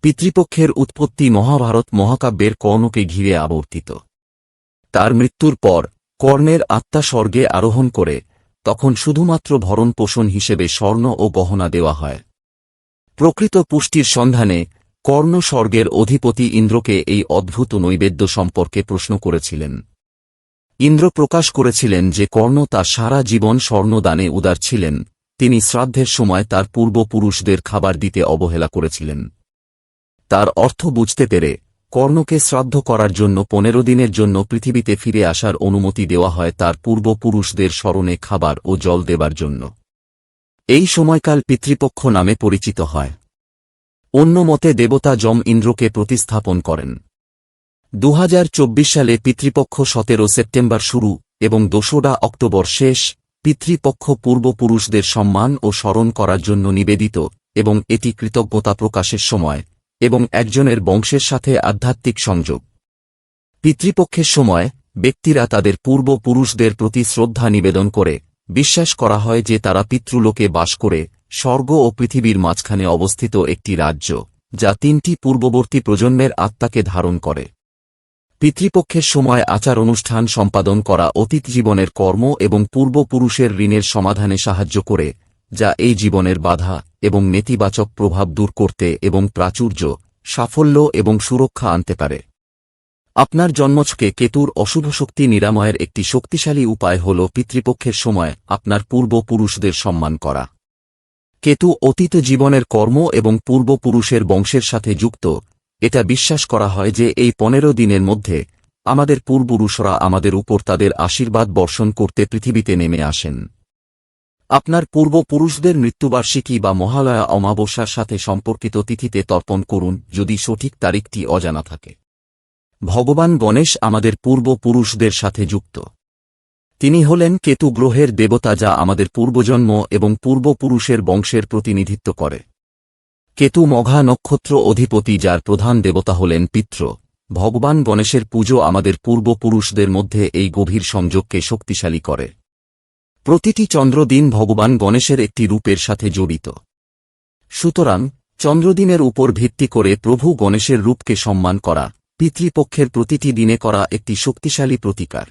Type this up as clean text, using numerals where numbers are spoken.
পিতৃপক্ষের উৎপত্তি মহাভারত মহাকাব্যের কর্ণকে ঘিরে আবর্তিত। তার মৃত্যুর পর কর্ণের আত্মা স্বর্গে আরোহণ করে, তখন শুধুমাত্র ভরণ পোষণ হিসেবে স্বর্ণ ও গহনা দেওয়া হয়। প্রকৃত পুষ্টির সন্ধানে কর্ণ স্বর্গের অধিপতি ইন্দ্রকে এই অদ্ভুত নৈবেদ্য সম্পর্কে প্রশ্ন করেছিলেন। ইন্দ্র প্রকাশ করেছিলেন যে কর্ণ তার সারা জীবন স্বর্ণদানে উদার ছিলেন, তিনি শ্রাদ্ধের সময় তার পূর্বপুরুষদের খাবার দিতে অবহেলা করেছিলেন। তার অর্থ বুঝতে পেরে কর্ণকে শ্রাদ্ধ করার জন্য 15 দিনের জন্য পৃথিবীতে ফিরে আসার অনুমতি দেওয়া হয় তার পূর্বপুরুষদের স্মরণে খাবার ও জল দেবার জন্য। এই সময়কাল পিতৃপক্ষ নামে পরিচিত হয়। অন্য মতে দেবতা যম ইন্দ্রকে প্রতিস্থাপন করেন। 2024 সালে পিতৃপক্ষ 17 সেপ্টেম্বর শুরু এবং 2রা অক্টোবর শেষ। পিতৃপক্ষ পূর্বপুরুষদের সম্মান ও স্মরণ করার জন্য নিবেদিত এবং এটি কৃতজ্ঞতা প্রকাশের সময় এবং একজনের বংশের সাথে আধ্যাত্মিক সংযোগ। পিতৃপক্ষের সময় ব্যক্তিরা তাদের পূর্বপুরুষদের প্রতি শ্রদ্ধা নিবেদন করে। বিশ্বাস করা হয় যে তারা পিতৃলোকে বাস করে, স্বর্গ ও পৃথিবীর মাঝখানে অবস্থিত একটি রাজ্য, যা 3টি পূর্ববর্তী প্রজন্মের আত্মাকে ধারণ করে। পিতৃপক্ষের সময় আচার অনুষ্ঠান সম্পাদন করা অতীত জীবনের কর্ম এবং পূর্বপুরুষের ঋণের সমাধানে সাহায্য করে, যা এই জীবনের বাধা এবং নেতিবাচক প্রভাব দূর করতে এবং প্রাচুর্য, সাফল্য এবং সুরক্ষা আনতে পারে। আপনার জন্মছকে কেতুর অশুভ শক্তি নিরাময়ের একটি শক্তিশালী উপায় হল পিতৃপক্ষের সময় আপনার পূর্বপুরুষদের সম্মান করা। কেতু অতীত জীবনের কর্ম এবং পূর্বপুরুষের বংশের সাথে যুক্ত। এটা বিশ্বাস করা হয় যে এই 15 দিনের মধ্যে আমাদের পূর্বপুরুষরা আমাদের উপর তাদের আশীর্বাদ বর্ষণ করতে পৃথিবীতে নেমে আসেন। আপনার পূর্বপুরুষদের মৃত্যুবার্ষিকী বা মহালয়া অমাবস্যার সাথে সম্পর্কিত তিথিতে তর্পণ করুন, যদি সঠিক তারিখটি অজানা থাকে। ভগবান গণেশ আমাদের পূর্বপুরুষদের সাথে যুক্ত। তিনি হলেন কেতু গ্রহের দেবতা, যা আমাদের পূর্বজন্ম এবং পূর্বপুরুষের বংশের প্রতিনিধিত্ব করে। কেতু মঘা নক্ষত্র অধিপতি, যার প্রধান দেবতা হলেন পিতৃ। ভগবান গণেশের পুজো আমাদের পূর্বপুরুষদের মধ্যে এই গভীর সংযোগকে শক্তিশালী করে। প্রতিটি চন্দ্রদিন ভগবান গণেশের একটি রূপের সাথে জড়িত। সুতরাং চন্দ্রদিনের উপর ভিত্তি করে প্রভু গণেশের রূপকে সম্মান করা পিতৃপক্ষের প্রতিটি দিনে করা একটি শক্তিশালী প্রতিকার।